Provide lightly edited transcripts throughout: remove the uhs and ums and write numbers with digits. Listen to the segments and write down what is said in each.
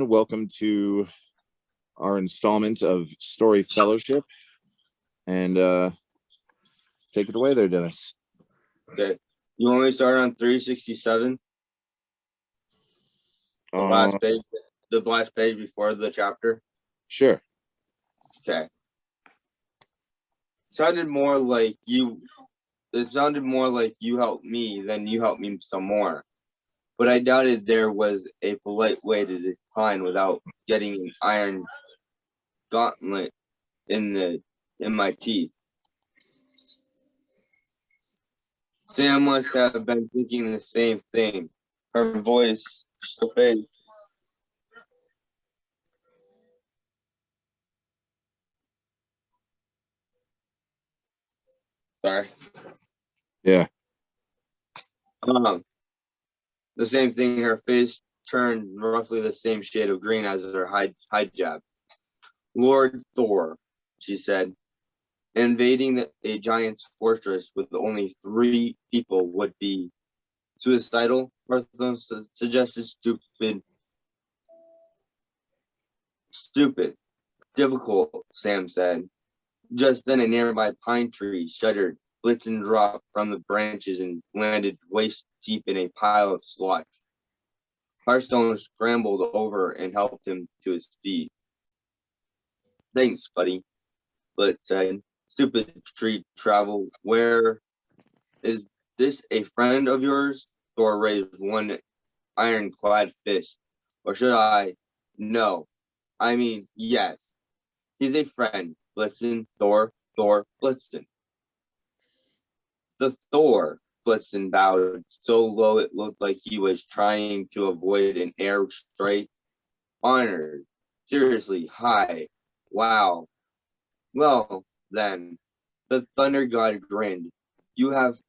Welcome to our installment of Story Fellowship. And take it away there, Dennis. Okay. You want me to start on 367? The last page before the chapter? Sure. Okay. It sounded more like you helped me than you helped me some more. But I doubted there was a polite way to decline without getting an iron gauntlet in my teeth. Sam must have been thinking the same thing. Her voice, her face. Sorry. Yeah. The same thing. Her face turned roughly the same shade of green as her hijab. Lord Thor, she said, invading a giant's fortress with only 3 people would be suicidal. Hearthstone suggested stupid, difficult, Sam said. Just then a nearby pine tree shuddered. Blitzen dropped from the branches and landed waist deep in a pile of sludge. Hearthstone scrambled over and helped him to his feet. Thanks, buddy, Blitz said. Stupid tree travel. Where is this a friend of yours? Thor raised one ironclad fist. Or should I? No. I mean, yes. He's a friend. Blitzen, Thor, Blitzen. The Thor, Blitzen bowed so low it looked like he was trying to avoid an air strike. Honored. Seriously, hi. Wow. Well, then, the Thunder God grinned. You have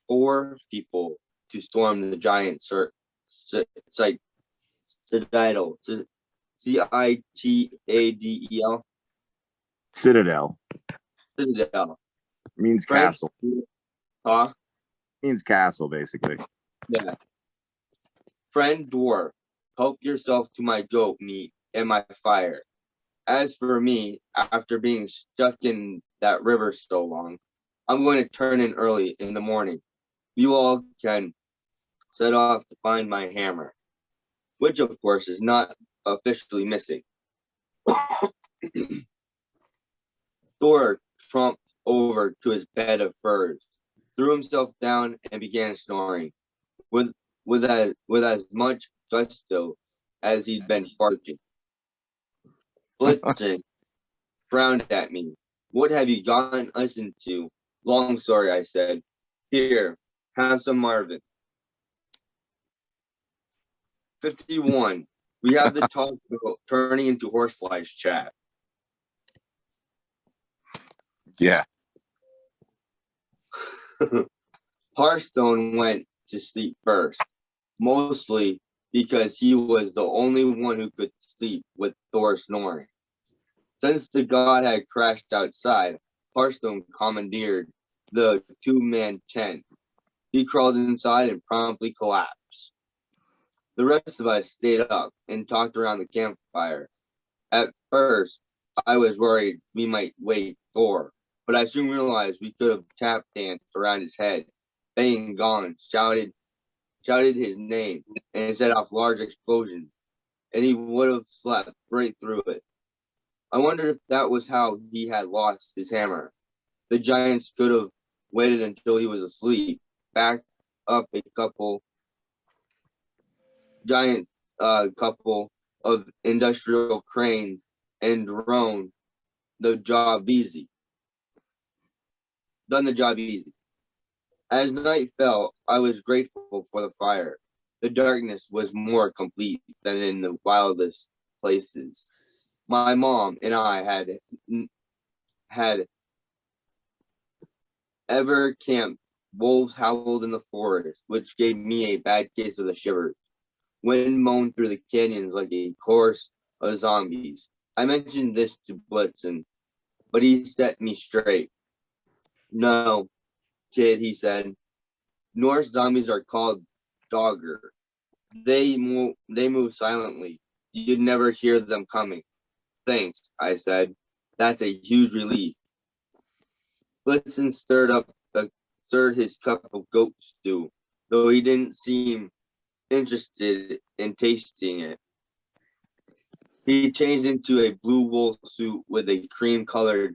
4 people to storm the giant citadel. Citadel. Citadel. Citadel. Means castle. Huh? Means castle, basically. Yeah. Friend dwarf, help yourself to my goat meat and my fire. As for me, after being stuck in that river so long, I'm going to turn in early in the morning. You all can set off to find my hammer, which of course is not officially missing. Thor trumped over to his bed of furs, threw himself down, and began snoring, with as much gusto as he'd been barking. Blitzen frowned at me. What have you gotten us into? Long story, I said. Here, have some Marvin. 51. We have the talk about turning into horseflies chat. Yeah. Hearthstone went to sleep first, mostly because he was the only one who could sleep with Thor snoring. Since the god had crashed outside, Hearthstone commandeered the 2-man tent. He crawled inside and promptly collapsed. The rest of us stayed up and talked around the campfire. At first, I was worried we might wake Thor, but I soon realized we could have tap danced around his head, banging gongs, shouted his name, and set off large explosions, and he would have slept right through it. I wondered if that was how he had lost his hammer. The giants could have waited until he was asleep, backed up a couple of industrial cranes, and done the job easy. As night fell, I was grateful for the fire. The darkness was more complete than in the wildest places. My mom and I had ever camped. Wolves howled in the forest, which gave me a bad case of the shivers. Wind moaned through the canyons like a chorus of zombies. I mentioned this to Blitzen, but he set me straight. No, kid, he said. Norse zombies are called Dogger. They move silently. you'd never hear them coming. Thanks, I said. That's a huge relief. Blitzen stirred his cup of goat stew, though he didn't seem interested in tasting it. He changed into a blue wool suit with a cream-colored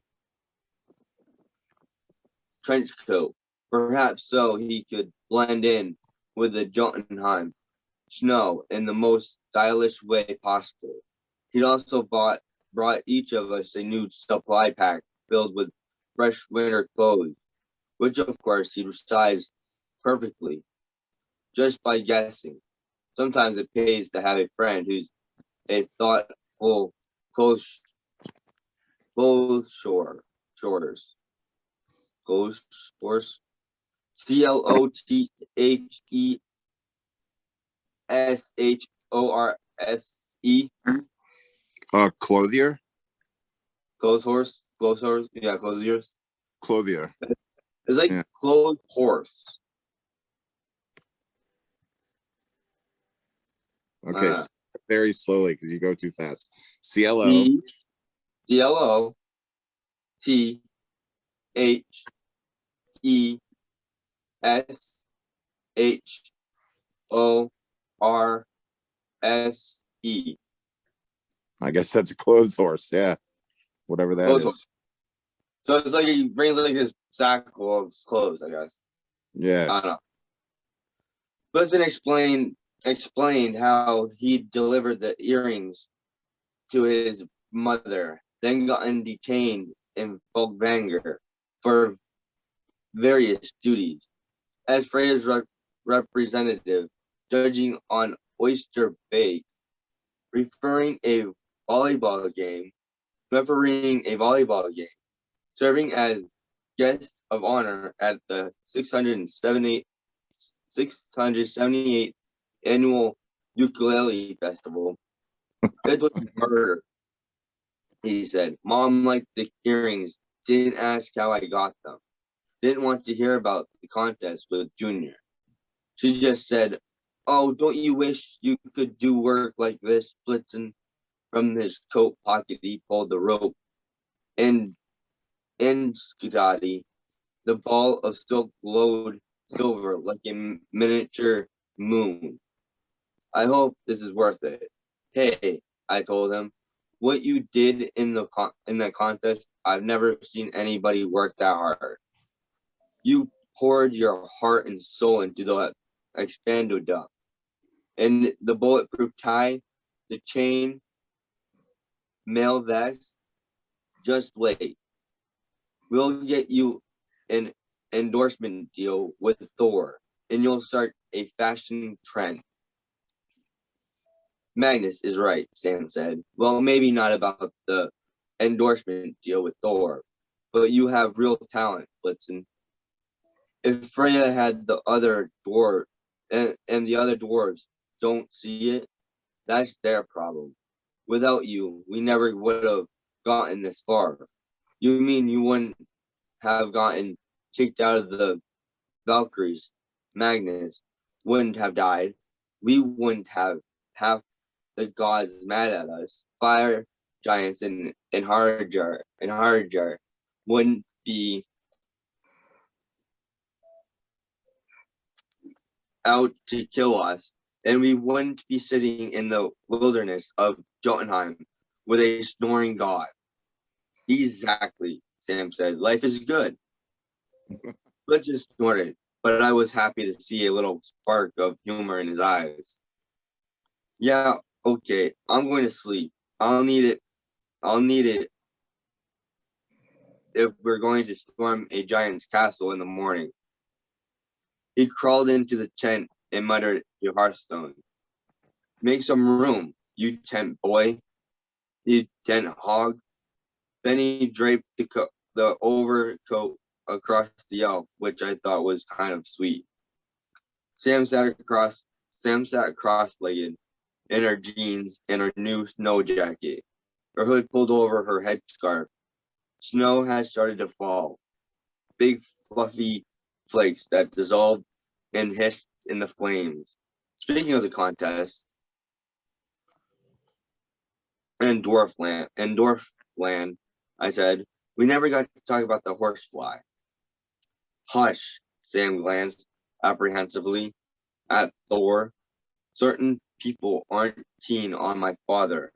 trench coat, perhaps so he could blend in with the Jotunheim snow in the most stylish way possible. He'd also brought each of us a new supply pack filled with fresh winter clothes, which of course he sized perfectly, just by guessing. Sometimes it pays to have a friend who's a thoughtful clothes shores. Clothes shores. CLOTHESHORSE. Clothier? Clothes horse. Yeah, clothiers. Clothier. It's like Yeah. clothes horse. Okay, so very slowly because you go too fast. CLO. CLOTHESHORSE. I guess that's a clothes horse. Yeah, whatever that Clothes is. horse. So it's like he brings like his sack of clothes, I guess. Yeah. I don't know. Blitzen explained how he delivered the earrings to his mother, then gotten detained in Folkvanger for various duties. As Freya's representative, judging on Oyster Bay, refereeing a volleyball game, serving as guest of honor at the 678th annual ukulele festival. It was murder, he said. Mom liked the earrings, didn't ask how I got them, didn't want to hear about the contest with Junior. She just said, "Oh, don't you wish you could do work like this?" Blitzen. From his coat pocket, he pulled the rope, and Scotty, the ball of silk glowed silver like a miniature moon. I hope this is worth it. Hey, I told him, what you did in that contest, I've never seen anybody work that hard. You poured your heart and soul into the expando duck, and the bulletproof tie, the chain, mail vest. Just wait. We'll get you an endorsement deal with Thor, and you'll start a fashion trend. Magnus is right, Sam said. Well, maybe not about the endorsement deal with Thor, but you have real talent, Blitzen. If Freya had the other dwarf and the other dwarves don't see it, that's their problem. Without you, we never would have gotten this far. You mean you wouldn't have gotten kicked out of the Valkyries? Magnus wouldn't have died. We wouldn't have half the gods mad at us. Fire giants in Harjar wouldn't be out to kill us, and we wouldn't be sitting in the wilderness of Jotunheim with a snoring god. Exactly, Sam said. Life is good. Let's just snorted, but I was happy to see a little spark of humor in his eyes. Yeah, okay, I'm going to sleep. I'll need it if we're going to storm a giant's castle in the morning. He crawled into the tent and muttered to Hearthstone. Make some room, you tent boy, you tent hog. Then he draped the overcoat across the elf, which I thought was kind of sweet. Sam sat cross-legged in her jeans and her new snow jacket, her hood pulled over her headscarf. Snow had started to fall, big fluffy flakes that dissolved and hissed in the flames. Speaking of the contest, Dwarfland, I said. We never got to talk about the horsefly. Hush, Sam glanced apprehensively at Thor. Certain people aren't keen on my father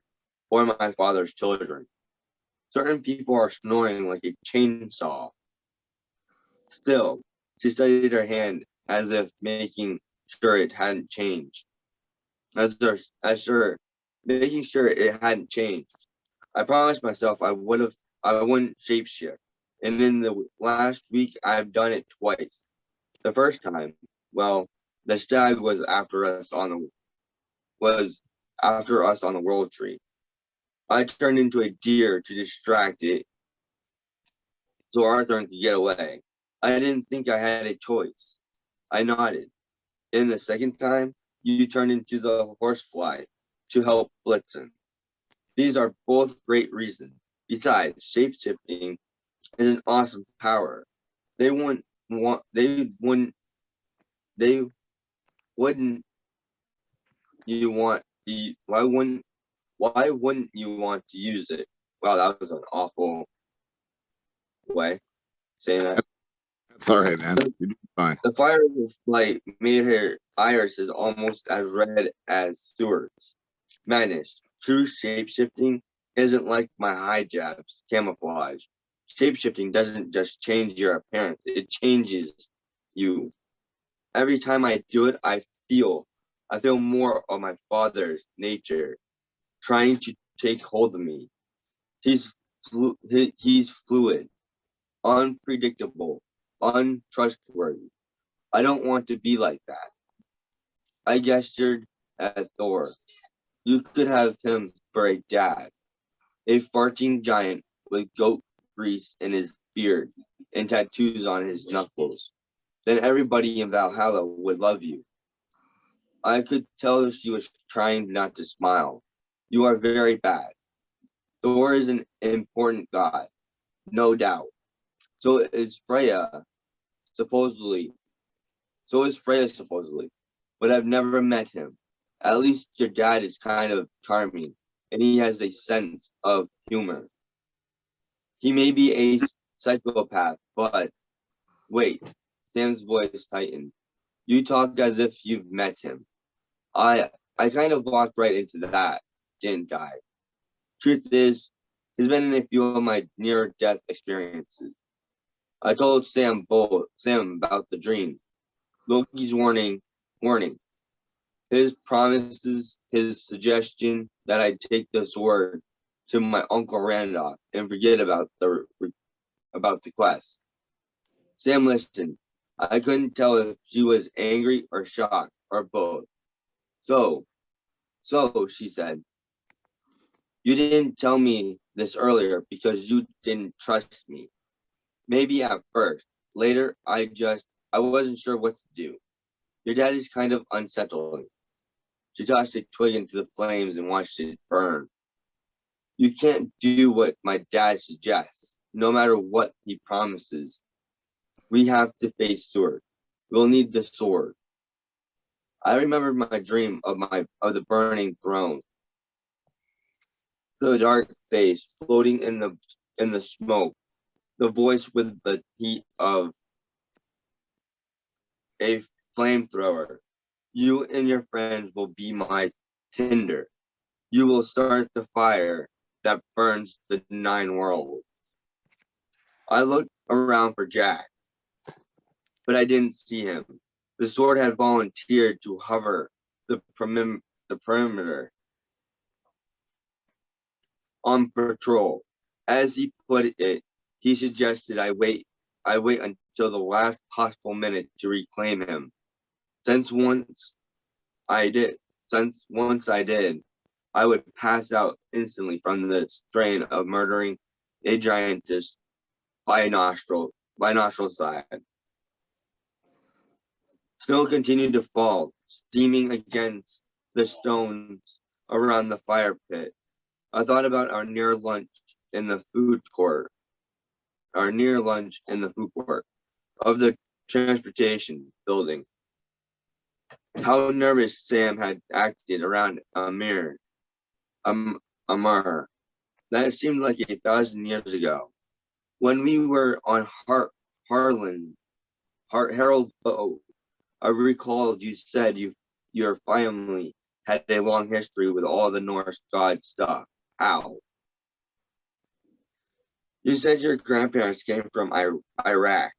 or my father's children. Certain people are snoring like a chainsaw. Still, she studied her hand as if making sure it hadn't changed. Making sure it hadn't changed. I promised myself I wouldn't shapeshift. And in the last week I've done it twice. The first time, well, the stag was after us on the world tree. I turned into a deer to distract it so Arthur could get away. I didn't think I had a choice. I nodded. And the second time, you turned into the horsefly to help Blitzen. These are both great reasons. Besides, shapeshifting is an awesome power. They wouldn't you want why wouldn't you want to use it? Wow, that was an awful way saying that. That's all right, man. You're doing fine. The firefly made her irises almost as red as Stuart's. Vanished. True shapeshifting isn't like my hijabs camouflage. Shapeshifting doesn't just change your appearance, it changes you. Every time I do it, I feel more of my father's nature trying to take hold of me. He's fluid, unpredictable, untrustworthy. I don't want to be like that. I gestured at Thor. You could have him for a dad. A farting giant with goat grease in his beard and tattoos on his knuckles. Then everybody in Valhalla would love you. I could tell she was trying not to smile. You are very bad. Thor is an important god, no doubt. So is Freya, supposedly. But I've never met him. At least your dad is kind of charming, and he has a sense of humor. He may be a psychopath, but wait, Sam's voice tightened. You talk as if you've met him. I kind of walked right into that, didn't I? Truth is, he's been in a few of my near-death experiences. I told Sam about the dream. Loki's warning. His promises, his suggestion that I take the sword to my Uncle Randolph and forget about the quest. Sam listened. I couldn't tell if she was angry or shocked or both. So, she said, you didn't tell me this earlier because you didn't trust me. Maybe at first. Later, I wasn't sure what to do. Your dad is kind of unsettling. She tossed a twig into the flames and watched it burn. You can't do what my dad suggests, no matter what he promises. We have to face Stuart. We'll need the sword. I remembered my dream of the burning throne. The dark face floating in the smoke. The voice with the heat of a flamethrower. You and your friends will be my tinder. You will start the fire that burns the 9 worlds. I looked around for Jack, but I didn't see him. The sword had volunteered to hover the perimeter on patrol. As he put it, he suggested I wait until the last possible minute to reclaim him. Since once I did, I would pass out instantly from the strain of murdering a giantess by nostril side. Snow continued to fall, steaming against the stones around the fire pit. I thought about our near lunch in the food court of the transportation building. How nervous Sam had acted around Amir. Amur. That seemed like 1,000 years ago. When we were on Harold boat, I recalled you said your family had a long history with all the Norse god stuff. How? You said your grandparents came from Iraq.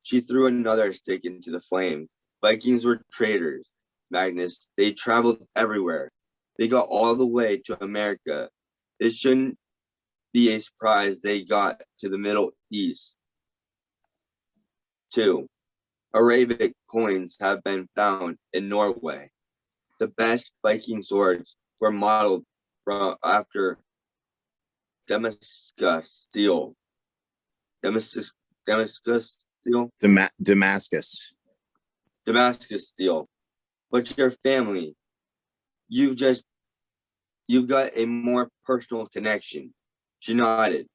She threw another stick into the flames. Vikings were traders, Magnus. They traveled everywhere. They got all the way to America. It shouldn't be a surprise they got to the Middle East. 2. Arabic coins have been found in Norway. The best Viking swords were modeled after Damascus steel. Damascus steel? Damascus. Damascus steel. But your family, you've got a more personal connection. She nodded.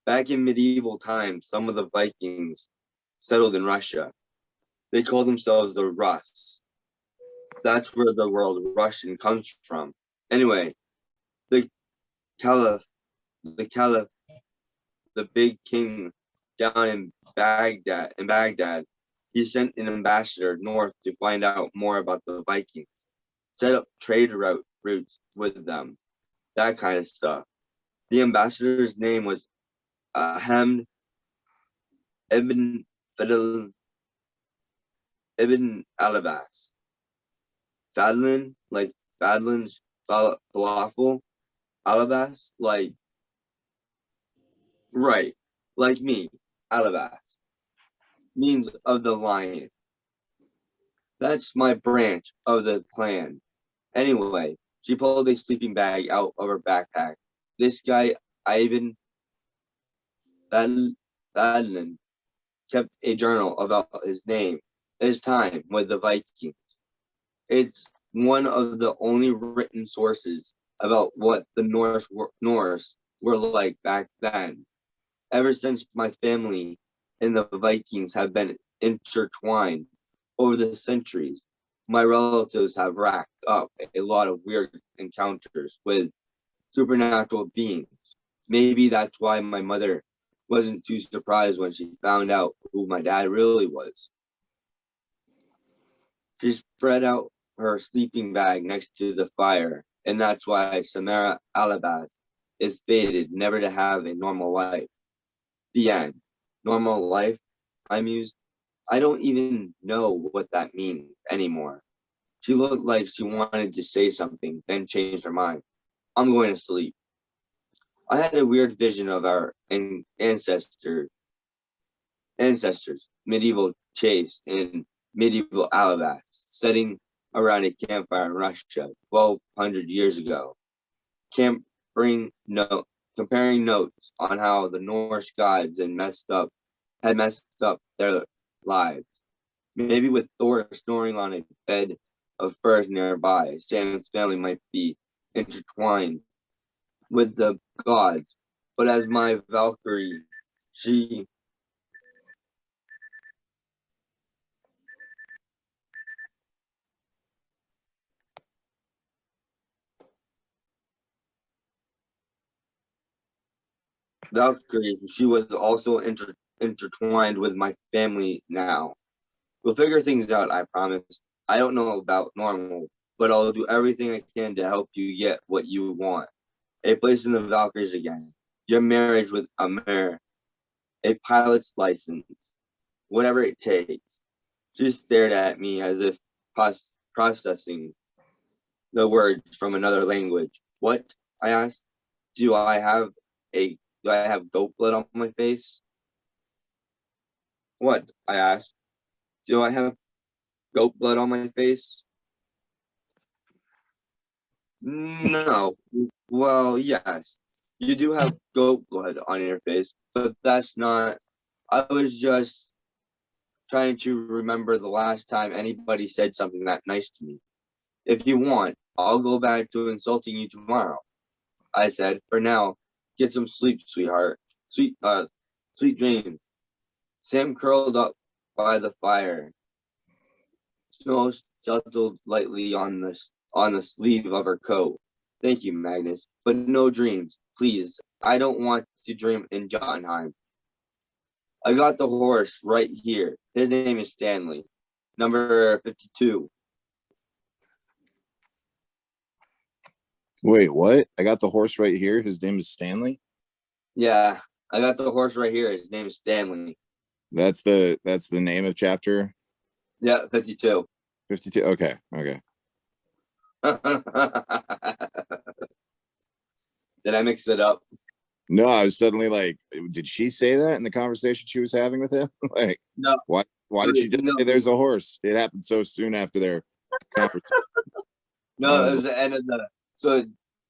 Back in medieval times, some of the Vikings settled in Russia. They called themselves the Rus. That's where the word Russian comes from. Anyway, the Caliph, the big king down in Baghdad, he sent an ambassador north to find out more about the Vikings, set up trade routes with them, that kind of stuff. The ambassador's name was Hamd ibn Fadl ibn Alabas. Fadlan, like Fadlan's falafel. Alabas, like me. Alabas means of the lion. That's my branch of the clan. Anyway, she pulled a sleeping bag out of her backpack. This guy, Ivan Fadlan, kept a journal about his time with the Vikings. It's one of the only written sources about what the Norse were like back then. Ever since my family and the Vikings have been intertwined over the centuries, my relatives have racked up a lot of weird encounters with supernatural beings. Maybe that's why my mother wasn't too surprised when she found out who my dad really was. She spread out her sleeping bag next to the fire, and that's why Samara Alabaz is fated never to have a normal life. The end. Normal life, I mused. I don't even know what that means anymore. She looked like she wanted to say something, then changed her mind. I'm going to sleep. I had a weird vision of our ancestors, medieval chase in medieval Alabaz, setting around a campfire in Russia 1,200 years ago, comparing notes on how the Norse gods had messed up their lives. Maybe with Thor snoring on a bed of furs nearby, Sam's family might be intertwined with the gods. But as my Valkyrie, she was also intertwined with my family now. We'll figure things out, I promise. I don't know about normal, but I'll do everything I can to help you get what you want. A place in the Valkyries again. Your marriage with Amir. A pilot's license. Whatever it takes. She stared at me as if processing the words from another language. What? I asked. Do I have goat blood on my face? What? I asked. Do I have goat blood on my face? No. Well, yes. You do have goat blood on your face, but that's not. I was just trying to remember the last time anybody said something that nice to me. If you want, I'll go back to insulting you tomorrow. I said, for now, get some sleep, sweetheart. Sweet dreams. Sam curled up by the fire. Snow settled lightly on the sleeve of her coat. Thank you, Magnus. But no dreams, please. I don't want to dream in Jotunheim. I got the horse right here. His name is Stanley. Number 52. Wait, what? I got the horse right here. His name is Stanley. Yeah, I got the horse right here. His name is Stanley. That's the name of chapter Yeah, 52. 52. Okay. Okay. Did I mix it up? No, I was suddenly like, did she say that in the conversation she was having with him? Like, No. why did she just say there's a horse? It happened so soon after their conversation. No, it was the end of the. So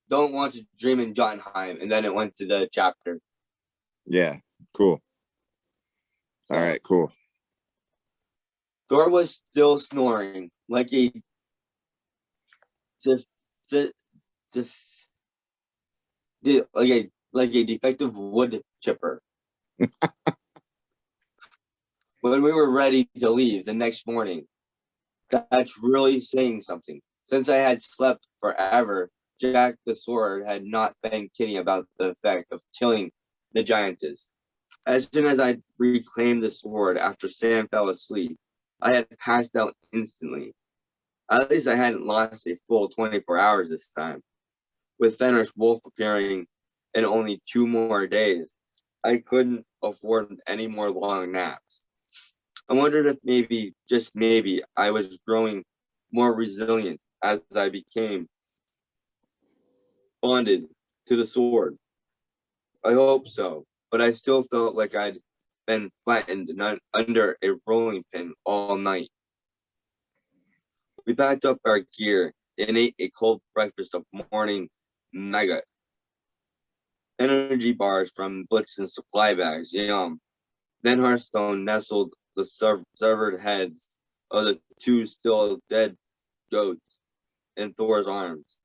don't want to dream in Jotunheim, and then it went to the chapter. Yeah, cool. So, All right, cool. Thor was still snoring like a like a defective wood chipper. When we were ready to leave the next morning, that's really saying something. Since I had slept forever, Jack the Sword had not been kidding about the effect of killing the giantess. As soon as I reclaimed the sword after Sam fell asleep, I had passed out instantly. At least I hadn't lost a full 24 hours this time. With Fenris Wolf appearing in only 2 more days, I couldn't afford any more long naps. I wondered if maybe, just maybe, I was growing more resilient as I became bonded to the sword. I hope so, but I still felt like I'd been flattened under a rolling pin all night. We packed up our gear and ate a cold breakfast of morning nugget. Energy bars from Blitzen supply bags, yum. Then Hearthstone nestled the severed heads of the 2 still dead goats in Thor's arms.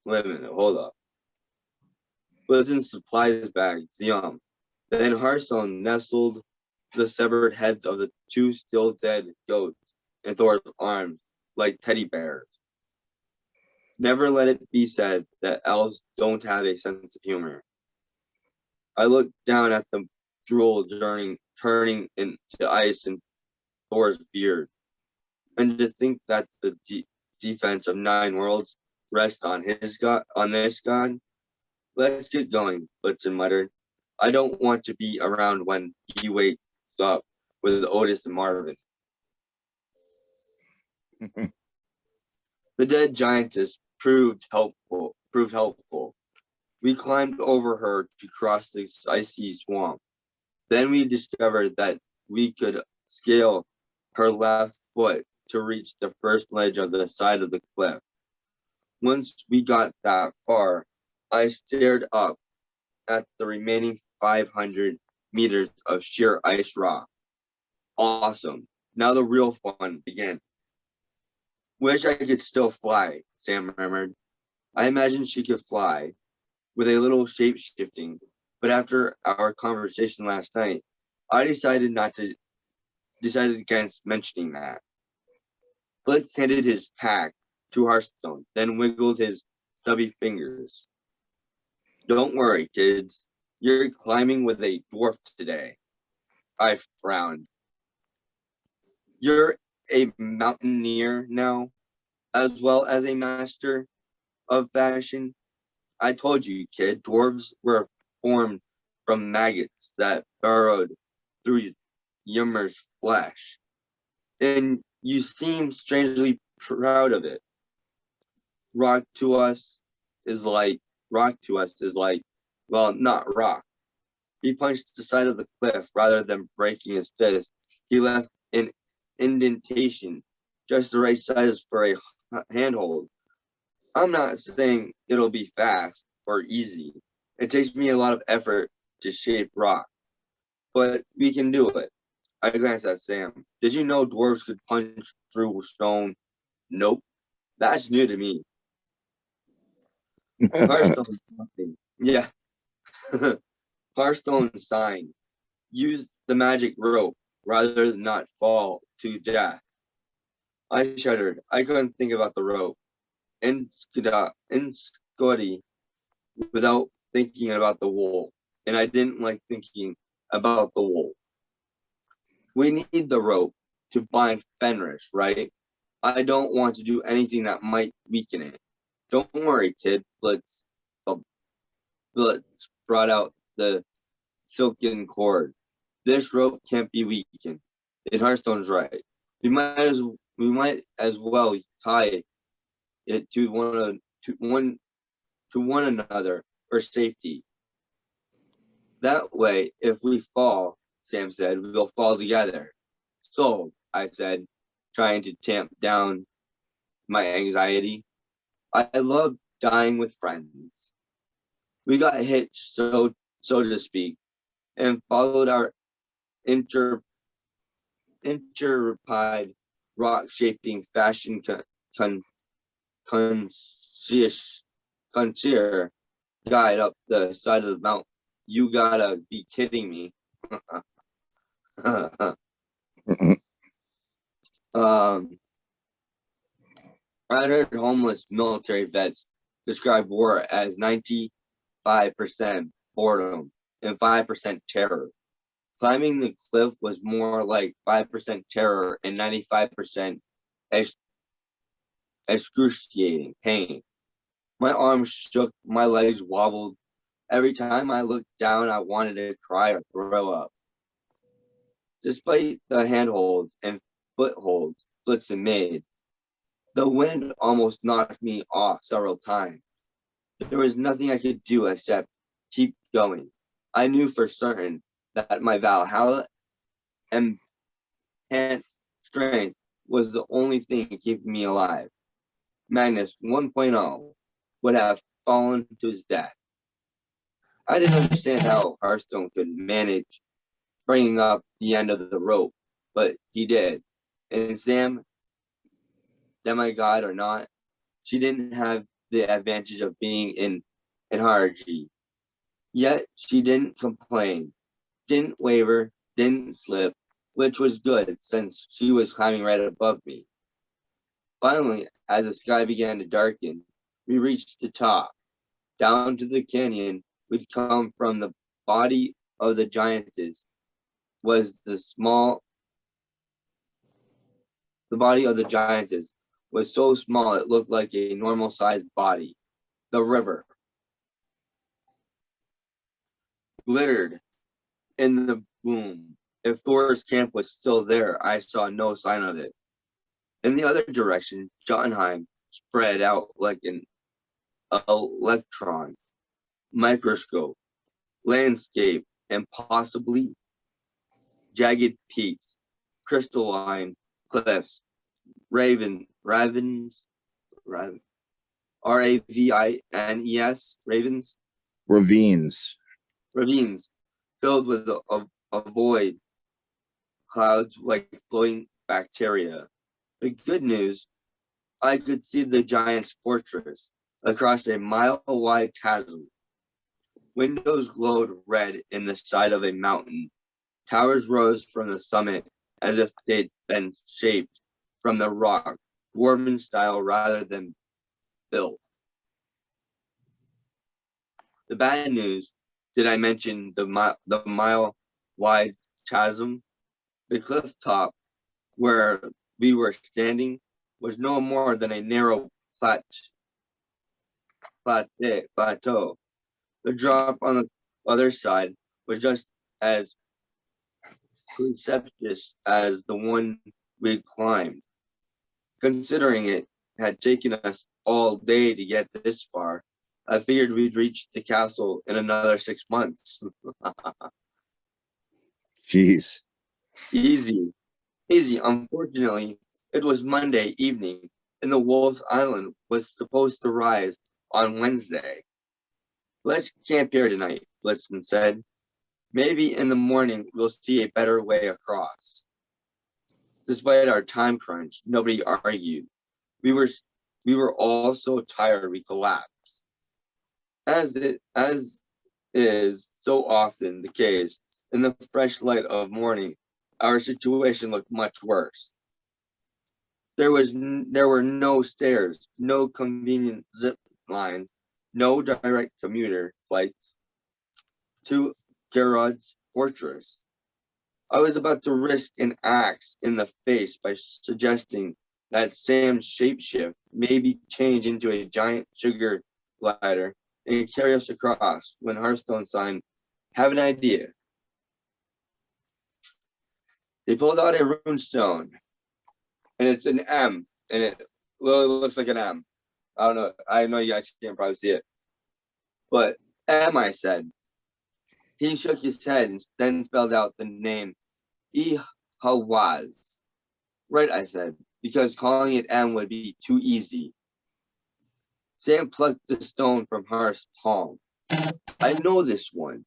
Wait a minute, hold up. Blitzen supplies bags, yum. Then Hearthstone nestled the severed heads of the 2 still dead goats in Thor's arms like teddy bears. Never let it be said that elves don't have a sense of humor. I looked down at the drool turning into ice in Thor's beard, and to think that the defense of 9 worlds rests on this god. Let's get going, Blitzen muttered. I don't want to be around when he wakes up with Otis and Marvin. The dead giantess proved helpful. We climbed over her to cross the icy swamp. Then we discovered that we could scale her left foot to reach the first ledge of the side of the cliff. Once we got that far, I stared up at the remaining 500 meters of sheer ice rock. Awesome. Now the real fun began. Wish I could still fly, Sam murmured. I imagined she could fly, with a little shape-shifting, but after our conversation last night, I decided against mentioning that. Blitz handed his pack to Hearthstone, then wiggled his stubby fingers. Don't worry, kids. You're climbing with a dwarf today. I frowned. You're a mountaineer now, as well as a master of fashion. I told you, kid, dwarves were formed from maggots that burrowed through Ymr's flesh. And you seem strangely proud of it. Rock to us is like, well, not rock. He punched the side of the cliff rather than breaking his fist. He left an indentation just the right size for a handhold. I'm not saying it'll be fast or easy. It takes me a lot of effort to shape rock, but we can do it. I glanced at Sam. Did you know dwarves could punch through stone? Nope. That's new to me. Hearthstone. Yeah. Hearthstone sign. Use the magic rope rather than not fall to death. I shuddered. I couldn't think about the rope. Scotty without thinking about the wool, and I didn't like thinking about the wool. We need the rope to bind Fenris, right? I don't want to do anything that might weaken it. Don't worry, kid. Blitz brought out the silken cord. This rope can't be weakened. And Hearthstone's right. We might as well tie it to one another for safety. That way, if we fall, Sam said, we'll fall together. So, I said, trying to tamp down my anxiety. I love dying with friends. We got hitched, so to speak, and followed our interrupted rock-shaping fashion concierge guide up the side of the mountain. You gotta be kidding me. I heard homeless military vets describe war as 95% boredom and 5% terror. Climbing the cliff was more like 5% terror and 95% excruciating pain. My arms shook, my legs wobbled. Every time I looked down, I wanted to cry or throw up. Despite the handholds and footholds Blitzen made, the wind almost knocked me off several times. There was nothing I could do except keep going. I knew for certain that my Valhalla and enhanced strength was the only thing keeping me alive. Magnus 1.0 would have fallen to his death. I didn't understand how Hearthstone could manage bringing up the end of the rope, but he did. And Sam, demigod or not, she didn't have the advantage of being in hierarchy. Yet she didn't complain, didn't waver, didn't slip, which was good since she was climbing right above me. Finally, as the sky began to darken, we reached the top. Down to the canyon we'd come from, the body of the giantess was so small it looked like a normal sized body. The river glittered in the gloom. If Thor's camp was still there, I saw no sign of it. In the other direction, Jotunheim spread out like an electron microscope landscape, and possibly jagged peaks, crystalline cliffs, ravines, ravines, ravines filled with a void clouds like floating bacteria. The good news, I could see the giant's fortress across a mile-wide chasm. Windows glowed red in the side of a mountain. Towers rose from the summit as if they'd been shaped from the rock, dwarven style rather than built. The bad news, did I mention the mile-wide chasm? The cliff top where we were standing was no more than a narrow plateau. The drop on the other side was just as precipitous as the one we'd climbed. Considering it had taken us all day to get this far, I figured we'd reach the castle in another 6 months. Jeez. Easy. Unfortunately, it was Monday evening, and the Wolf's Island was supposed to rise on Wednesday. Let's camp here tonight, Blitzen said. Maybe in the morning we'll see a better way across. Despite our time crunch, nobody argued. We were all so tired we collapsed. As is so often the case, in the fresh light of morning, our situation looked much worse. There were no stairs, no convenient zip lines, no direct commuter flights to Gerod's fortress. I was about to risk an axe in the face by suggesting that Sam's shapeshift maybe change into a giant sugar glider and carry us across when Hearthstone signed, "Have an idea." They pulled out a rune stone, and it's an M, and it literally looks like an M. I don't know. I know you actually can't probably see it. But M, I said. He shook his head and then spelled out the name Ihawaz. Right, I said, because calling it M would be too easy. Sam plucked the stone from Harth's palm. "I know this one.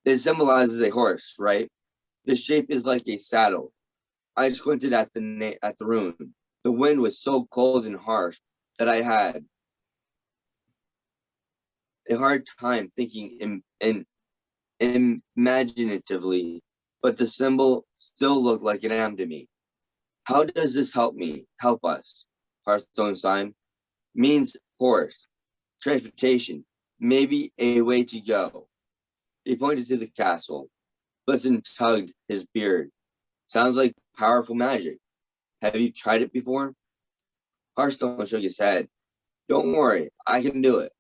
It symbolizes a horse, right? The shape is like a saddle." I squinted at the rune. The wind was so cold and harsh that I had a hard time thinking imaginatively, but the symbol still looked like an M to me. "How does this help us?" Hearthstone sign means horse, transportation, maybe a way to go. He pointed to the castle. Blitzen tugged his beard. "Sounds like powerful magic. Have you tried it before?" Hearthstone shook his head. "Don't worry, I can do it."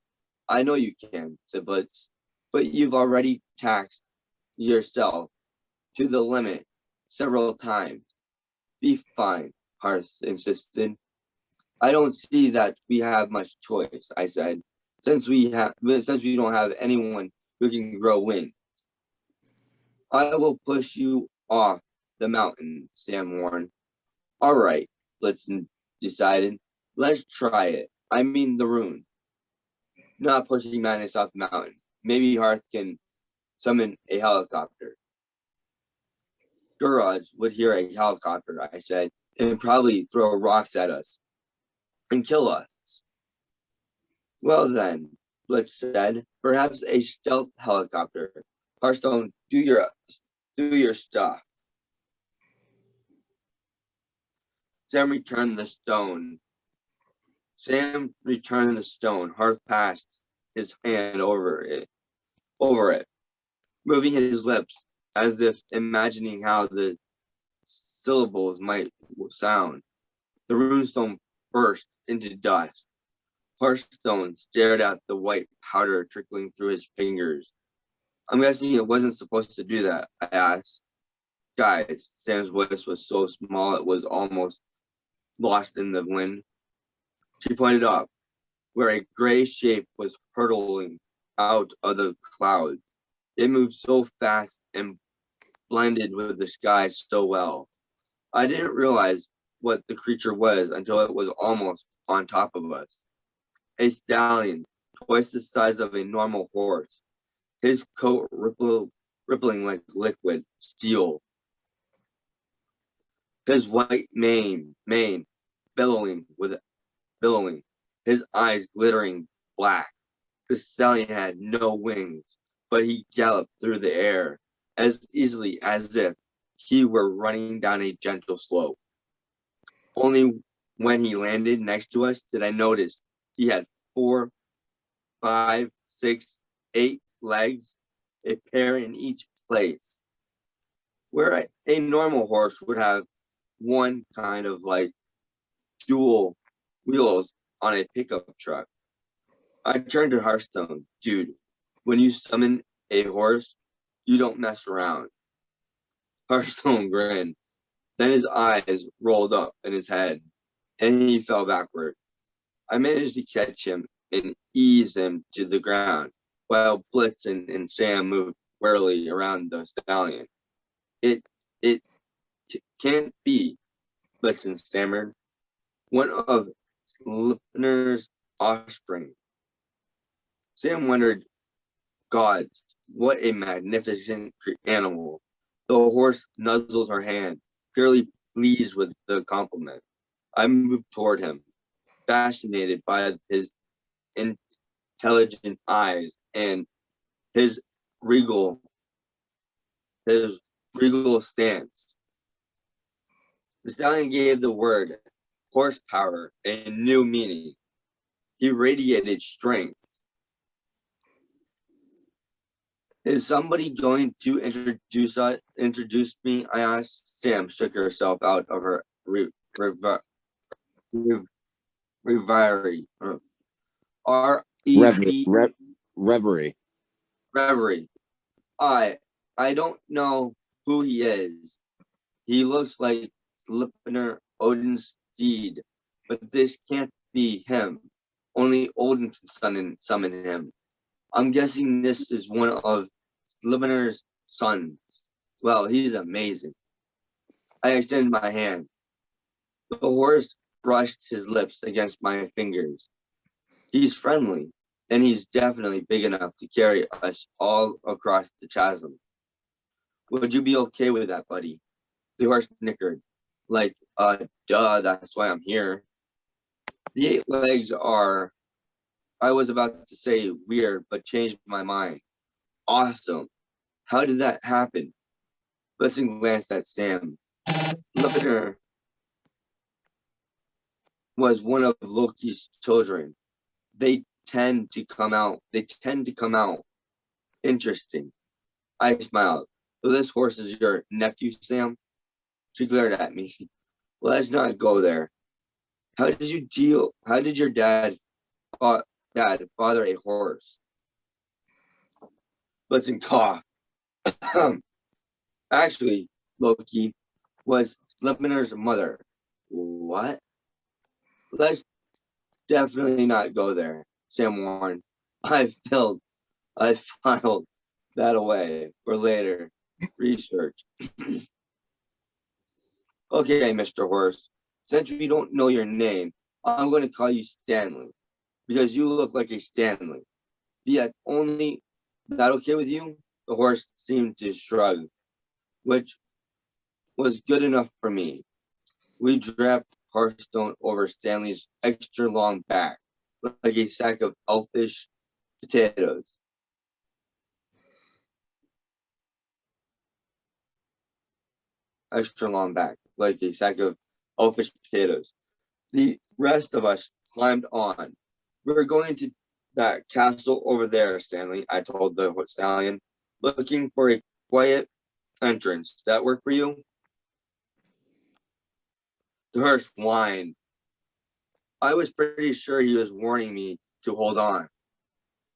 "I know you can," said Blitz, "but you've already taxed yourself to the limit several times." "Be fine," Hearth insisted. "I don't see that we have much choice," I said, since we don't have anyone who can grow wings." "I will push you off the mountain," Sam warned. "All right," Blitzen decided. "Let's try it. I mean the rune. Not pushing madness off the mountain. Maybe Hearth can summon a helicopter." "Guraj would hear a helicopter," I said, "and probably throw rocks at us and kill us." "Well then," Blitz said, "perhaps a stealth helicopter. Hearthstone, do your stuff." Sam returned the stone. Hearth passed his hand over it, moving his lips as if imagining how the syllables might sound. The runestone burst into dust. Hearthstone stared at the white powder trickling through his fingers. "I'm guessing it wasn't supposed to do that," I asked. "Guys," Sam's voice was so small it was almost lost in the wind. She pointed up, where a gray shape was hurtling out of the clouds. It moved so fast and blended with the sky so well. I didn't realize what the creature was until it was almost on top of us. A stallion, twice the size of a normal horse, his coat rippling like liquid steel, his white mane billowing, his eyes glittering black. The stallion had no wings, but he galloped through the air as easily as if he were running down a gentle slope. Only when he landed next to us did I notice he had 4, 5, 6, 8 legs, a pair in each place. Where a normal horse would have one kind of like dual wheels on a pickup truck. I turned to Hearthstone. "Dude, when you summon a horse, you don't mess around." Hearthstone grinned. Then his eyes rolled up in his head, and he fell backward. I managed to catch him and ease him to the ground, while Blitzen and Sam moved warily around the stallion. It can't be," Blitzen stammered. "One of Sleipnir's offspring." Sam wondered, "Gods, what a magnificent animal." The horse nuzzled her hand, clearly pleased with the compliment. I moved toward him, fascinated by his intelligent eyes and his regal stance. The stallion gave the word horsepower a new meaning. He radiated strength. Is somebody going to introduce me? I asked. Sam shook herself out of her reverie. Reverie. Reverie. I don't know who he is. He looks like Sleipnir Odin's steed, but this can't be him. Only Odin can summon him. I'm guessing this is one of Sleipnir's sons. Well, he's amazing. I extended my hand. The horse brushed his lips against my fingers. He's friendly, and he's definitely big enough to carry us all across the chasm. Would you be okay with that, buddy? The horse snickered. Like, duh, that's why I'm here. The 8 legs are, I was about to say weird, but changed my mind. Awesome. How did that happen? Blitzen glanced at Sam. Sleipnir was one of Loki's children. They tend to come out. Interesting. I smiled. So this horse is your nephew, Sam? She glared at me. Let's not go there. How did your dad father a horse? Blitzen coughed. Actually, Loki was Sleipnir's mother. What? Let's definitely not go there, Sam warned. I filed that away for later research. Okay, Mr. Horse, since we don't know your name, I'm going to call you Stanley, because you look like a Stanley. That okay with you? The horse seemed to shrug, which was good enough for me. We draped Hearthstone over Stanley's extra long back, like a sack of elfish potatoes. Extra long back, like a sack of elfish potatoes. The rest of us climbed on. We're going to that castle over there, Stanley, I told the stallion, looking for a quiet entrance. That work for you? The horse whined. I was pretty sure he was warning me to hold on.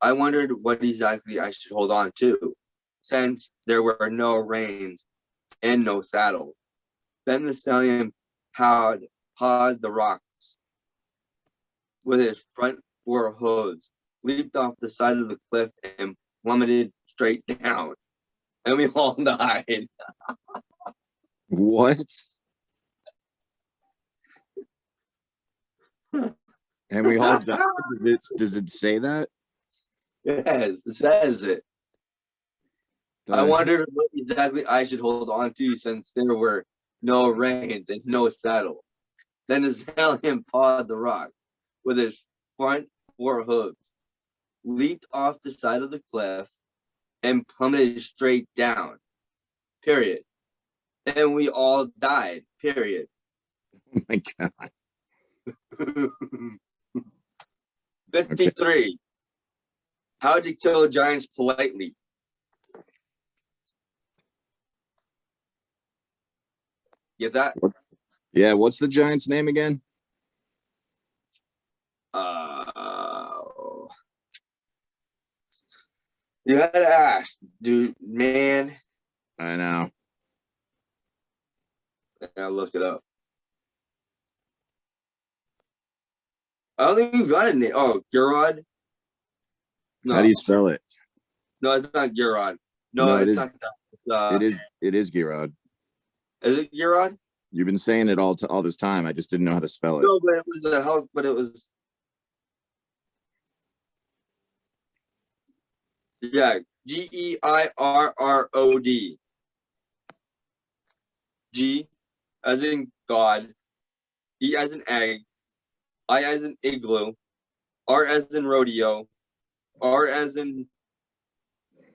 I wondered what exactly I should hold on to, since there were no reins and no saddle. Then the stallion pawed the rocks with his front 4 hooves, leaped off the side of the cliff and plummeted straight down. And we all died. What? And we all died? Does it say that? Yes, it says it. I wondered what exactly I should hold on to since there were no reins and no saddle. Then the stallion pawed the rock with his front 4 hooves, leaped off the side of the cliff, and plummeted straight down. Period. And we all died. Period. Oh my God. 53. Okay. How to kill giants politely. Get that? Yeah, what's the giant's name again? You had to ask, dude, man. I know. I'll look it up. I don't think you got a name. Oh, Gurod? No. How do you spell it? No, it's not Gurod. No, it's not that. It is Gurod. Is it Gurod? You've been saying it all this time. I just didn't know how to spell it. No, but it was a health, but it was. Yeah, Geirrod. G as in God, E as in egg, I as in igloo, R as in rodeo, R as in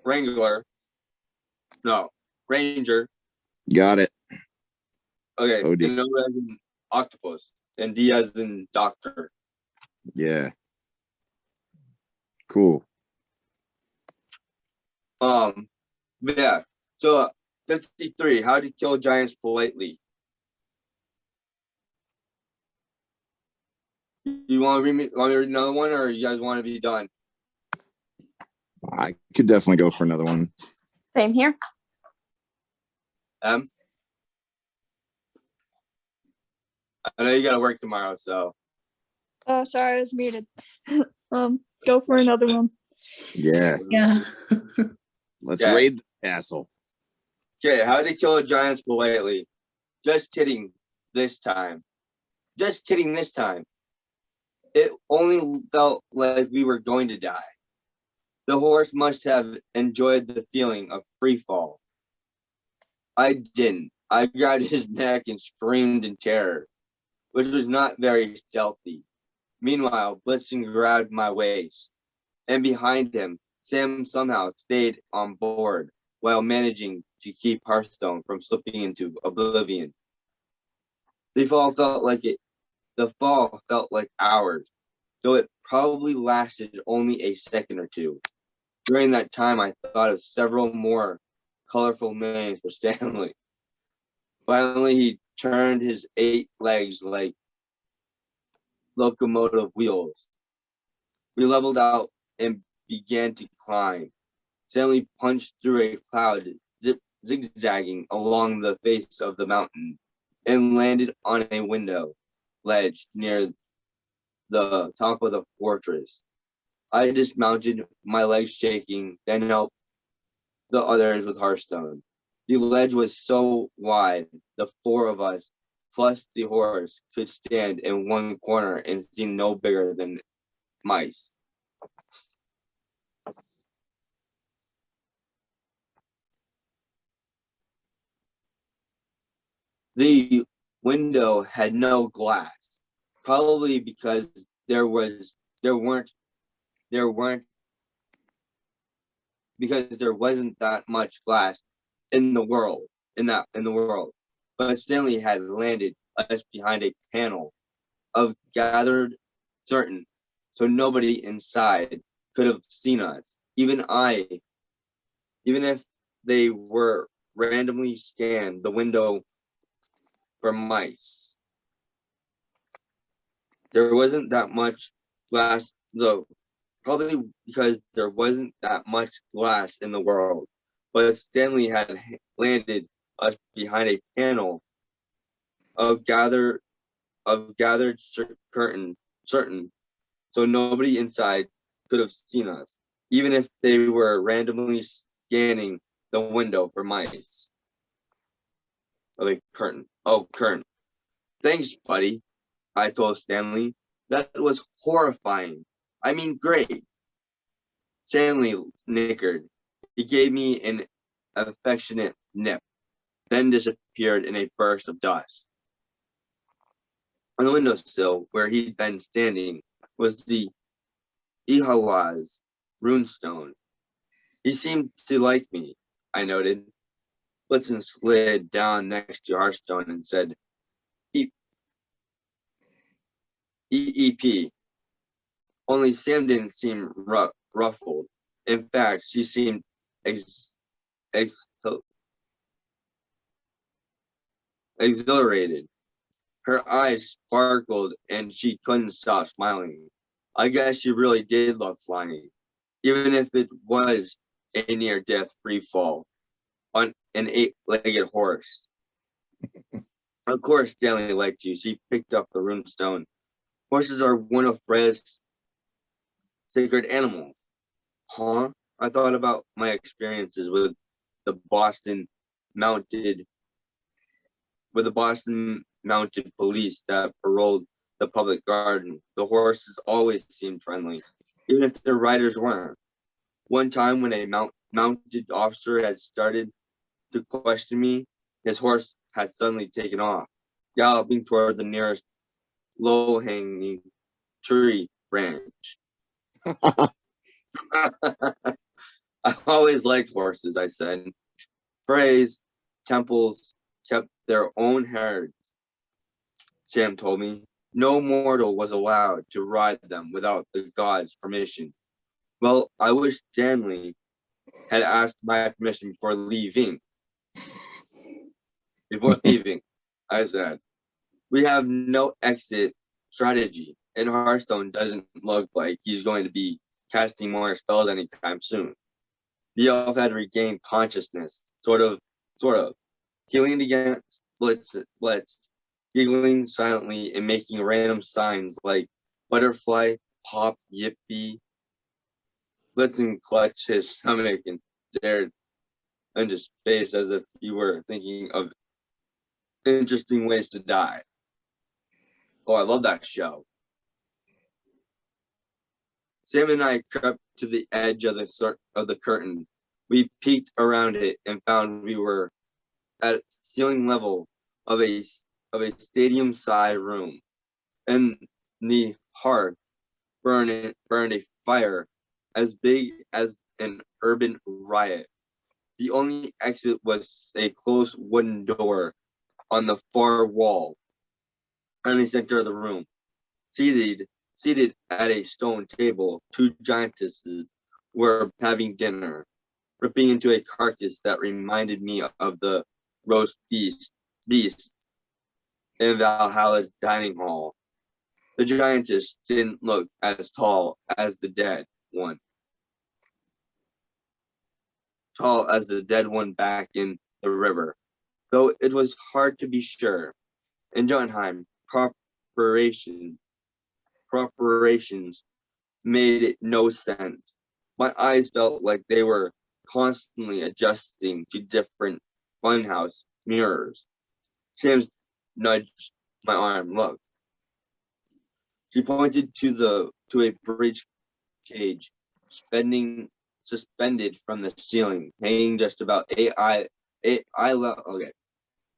wrangler. No, ranger. Got it. Okay, and O as in octopus, and D as in doctor. Yeah. Cool. Yeah. So 53. How to kill giants politely. You want me to read another one, or you guys want to be done? I could definitely go for another one. Same here. I know you gotta work tomorrow, so Oh, sorry, I was muted. Go for another one. Yeah. Yeah. Let's Yeah. raid the castle. okay. How to kill giants politely. Just kidding. This time. Just kidding. This time. It only felt like we were going to die. The horse must have enjoyed the feeling of free fall. I didn't. I grabbed his neck and screamed in terror, which was not very stealthy. Meanwhile, Blitzen grabbed my waist, and behind him, Sam somehow stayed on board while managing to keep Hearthstone from slipping into oblivion. The fall felt like hours, though it probably lasted only a second or two. During that time, I thought of several more colorful names for Stanley. Finally, he turned his 8 legs like locomotive wheels. We leveled out and began to climb. Stanley punched through a cloud, zigzagging along the face of the mountain, and landed on a window ledge near the top of the fortress. I dismounted, my legs shaking, then helped the others with Hearthstone. The ledge was so wide, the 4 of us, plus the horse, could stand in one corner and seem no bigger than mice. The window had no glass, probably because there wasn't that much glass in the world. But Stanley had landed us behind a panel of gathered curtain, so nobody inside could have seen us. Even if they were randomly scanned the window for mice. There wasn't that much glass, though, probably because there wasn't that much glass in the world. But Stanley had landed us behind a panel of gathered curtain, so nobody inside could have seen us, even if they were randomly scanning the window for mice. Curtain. Thanks, buddy, I told Stanley. That was horrifying. I mean, great. Stanley snickered. He gave me an affectionate nip, then disappeared in a burst of dust. On the windowsill, where he'd been standing, was the Ihawa's runestone. He seemed to like me, I noted. Blitzen slid down next to Hearthstone and said, EEP. Only Sam didn't seem ruffled. In fact, she seemed exhilarated. Her eyes sparkled and she couldn't stop smiling. I guess she really did love flying, even if it was a near-death free fall on an 8-legged horse. Of course, Stanley liked you. She picked up the runestone. Horses are one of Fred's sacred animals. Huh? I thought about my experiences with the Boston mounted police that paroled the public garden. The horses always seemed friendly, even if their riders weren't. One time when a mounted officer had started to question me, his horse had suddenly taken off, galloping toward the nearest low-hanging tree branch. I always liked horses, I said. Frey's temples kept their own herds, Sam told me. No mortal was allowed to ride them without the gods' permission. Well, I wish Stanley had asked my permission before leaving. Before leaving, I said, we have no exit strategy, and Hearthstone doesn't look like he's going to be casting more spells anytime soon. The elf had regained consciousness, sort of. He leaned against Blitz, giggling silently and making random signs like butterfly, pop, yippee. Blitzen clutched his stomach and stared into space as if he were thinking of interesting ways to die. Oh, I love that show. Sam and I crept to the edge of the curtain. We peeked around it and found we were at ceiling level of a stadium-sized room. And the hearth burned a fire as big as an urban riot. The only exit was a closed wooden door on the far wall in the center of the room. Seated at a stone table, two giantesses were having dinner, ripping into a carcass that reminded me of the roast beast in Valhalla's dining hall. The giantess didn't look as tall as the dead one. Tall as the dead one back in the river, though it was hard to be sure. In Jotunheim, preparations made it no sense. My eyes felt like they were constantly adjusting to different funhouse mirrors. Sam nudged my arm. Look. She pointed to a bridge cage suspended from the ceiling, hanging just about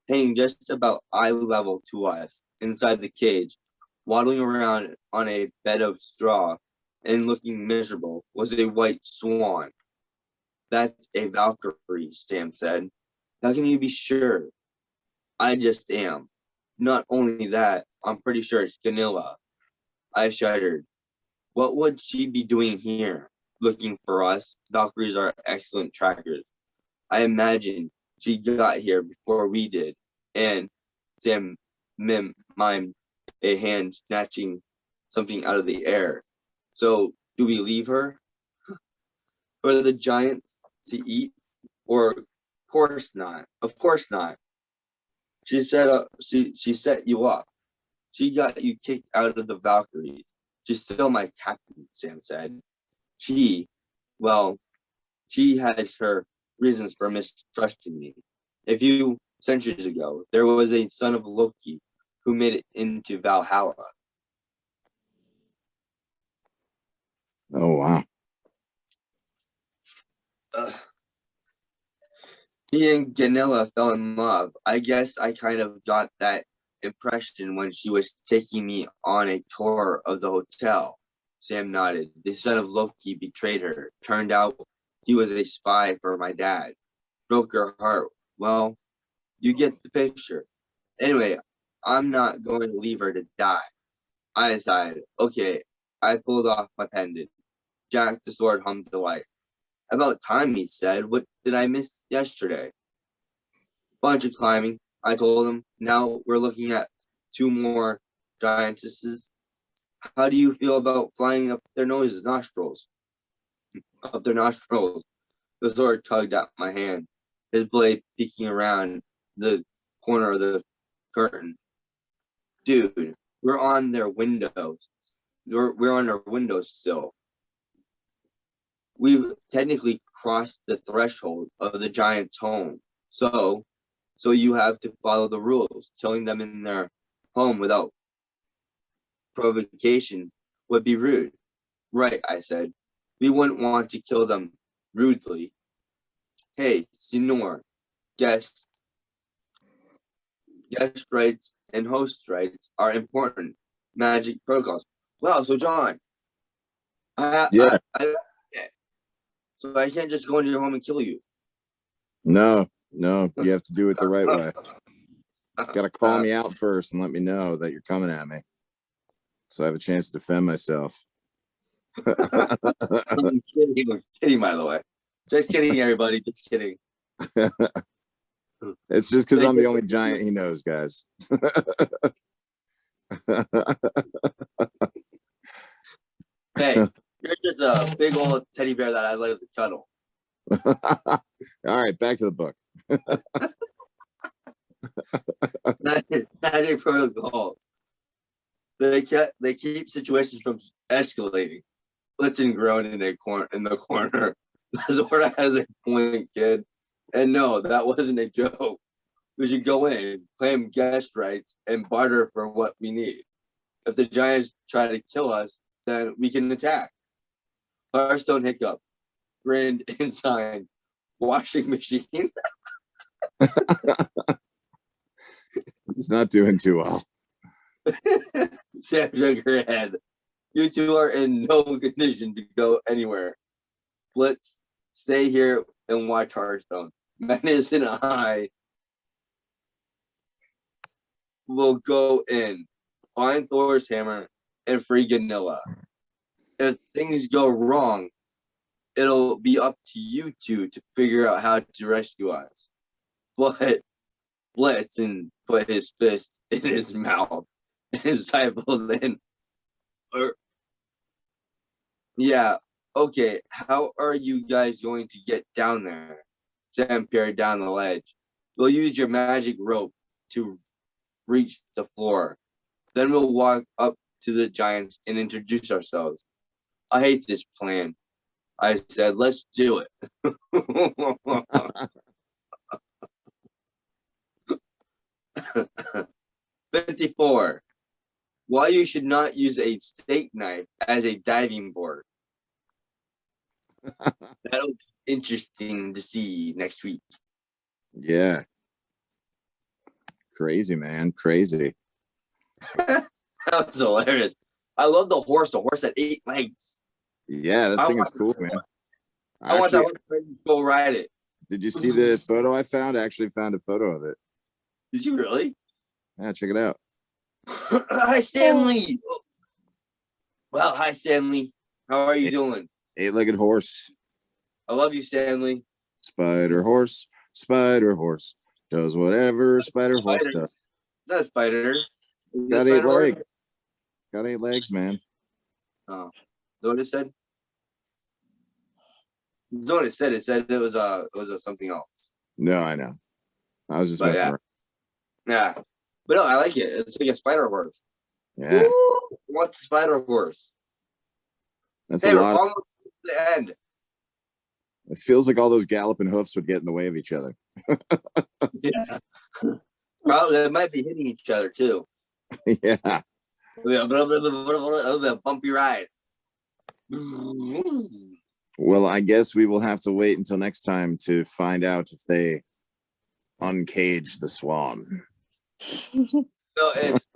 hanging just about eye level to us. Inside the cage, waddling around on a bed of straw and looking miserable, was a white swan. That's a Valkyrie, Sam said. How can you be sure? I just am. Not only that, I'm pretty sure it's Ganilla. I shuddered. What would she be doing here? Looking for us? Valkyries are excellent trackers. I imagine she got here before we did, and Sam mimed a hand snatching something out of the air. So, do we leave her for the giants to eat? Or, of course not. Of course not. She set you up. She got you kicked out of the Valkyrie. She's still my captain, Sam said. She has her reasons for mistrusting me. A few centuries ago, there was a son of Loki who made it into Valhalla. Oh, wow. He and Ganilla fell in love. I guess I kind of got that impression when she was taking me on a tour of the hotel. Sam nodded. The son of Loki betrayed her. Turned out he was a spy for my dad. Broke her heart. Well, you get the picture. Anyway, I'm not going to leave her to die. I decided. Okay, I pulled off my pendant. Jack the sword hummed to life. About time, he said. What did I miss yesterday? Bunch of climbing, I told him. Now we're looking at two more giantesses. How do you feel about flying up their nostrils? Up their nostrils. The sword tugged at my hand, his blade peeking around the corner of the curtain. Dude, we're on their windows. We're on our windowsill. We've technically crossed the threshold of the giant's home. So you have to follow the rules. Killing them in their home without provocation would be rude. Right, I said. We wouldn't want to kill them rudely. Hey, Senor, guest rights and host rights are important magic protocols. Wow, so John, Yeah. So I can't just go into your home and kill you. No, you have to do it the right way. Got to call me out first and let me know that you're coming at me, so I have a chance to defend myself. I'm kidding, by the way. Just kidding, everybody. Just kidding. It's just because I'm the only giant he knows, guys. Hey, you're just a big old teddy bear that I like to cuddle. All right, back to the book. Magic protocol. They keep situations from escalating. Blitzen groaned in the corner. Zora has a point, kid. And no, that wasn't a joke. We should go in, claim guest rights, and barter for what we need. If the giants try to kill us, then we can attack. Hearthstone hiccup, grinned and signed, washing machine. He's not doing too well. Sam shook her head. You two are in no condition to go anywhere. Blitz, stay here and watch Hearthstone. Menace and I will go in, find Thor's hammer, and free Ganilla. If things go wrong, it'll be up to you two to figure out how to rescue us. But Blitzen put his fist in his mouth and siphoned in. Yeah, okay, how are you guys going to get down there? Sam peered down the ledge. We'll use your magic rope to reach the floor. Then we'll walk up to the giants and introduce ourselves. I hate this plan. I said, let's do it. 54. Why you should not use a steak knife as a diving board. That'll be interesting to see next week. Yeah. Crazy, man. Crazy. That was hilarious. I love the horse. The horse had 8 legs. Yeah, that thing is cool, man. I want that one to go ride it. Did you see the photo I found? I actually found a photo of it. Did you really? Yeah, check it out. Hi, Stanley. Well, hi, Stanley. How are you doing? 8-legged horse. I love you, Stanley. Spider horse. Spider horse. Does whatever spider horse Spider. does. Is that a spider? Got 8 legs. Got 8 legs, man. Oh, is that what it said? That's what it said. It said it was something else. No, I know. I was just But messing yeah. around. Yeah, but no, I like it. It's like a spider horse. Yeah, Ooh, what's a spider horse? that's Hey, a we're lot. almost to the end. It feels like all those galloping hoofs would get in the way of each other. Yeah. Probably they might be hitting each other too. Yeah. It'll be a bumpy ride. Well, I guess we will have to wait until next time to find out if they uncage the swan. So it's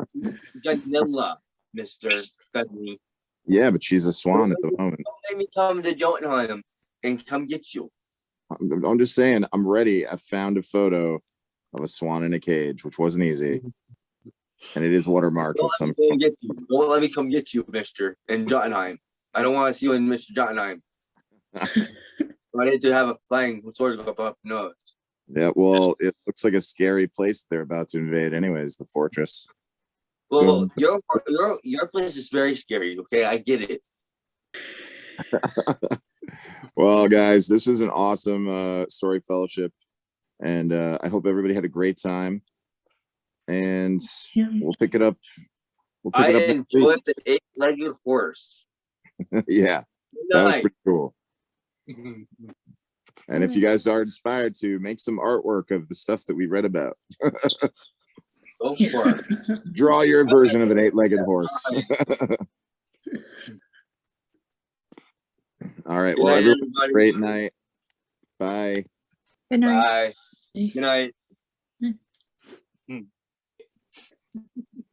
Ganilla, Mr. Fenley. Yeah, but she's a swan at the moment. Don't make me come to Jotunheim and come get you. I'm just saying, I'm ready. I found a photo of a swan in a cage, which wasn't easy. And it is watermarked with some. Don't let me come get you, Mr. in Jotunheim. I don't want to see you in Mr. Jotunheim. I need to have a flying sword go up nose. Yeah, well, it looks like a scary place they're about to invade, anyways, the fortress. Well, your place is very scary. Okay, I get it. Well, guys, this was an awesome story fellowship, and I hope everybody had a great time. And we'll pick it up. I enjoyed the 8-legged horse. Yeah, that was pretty cool. And if you guys are inspired to make some artwork of the stuff that we read about, Go for it. draw your version of an 8-legged horse. All right. Well, everyone, great night. Bye. Good night. Bye. Good night.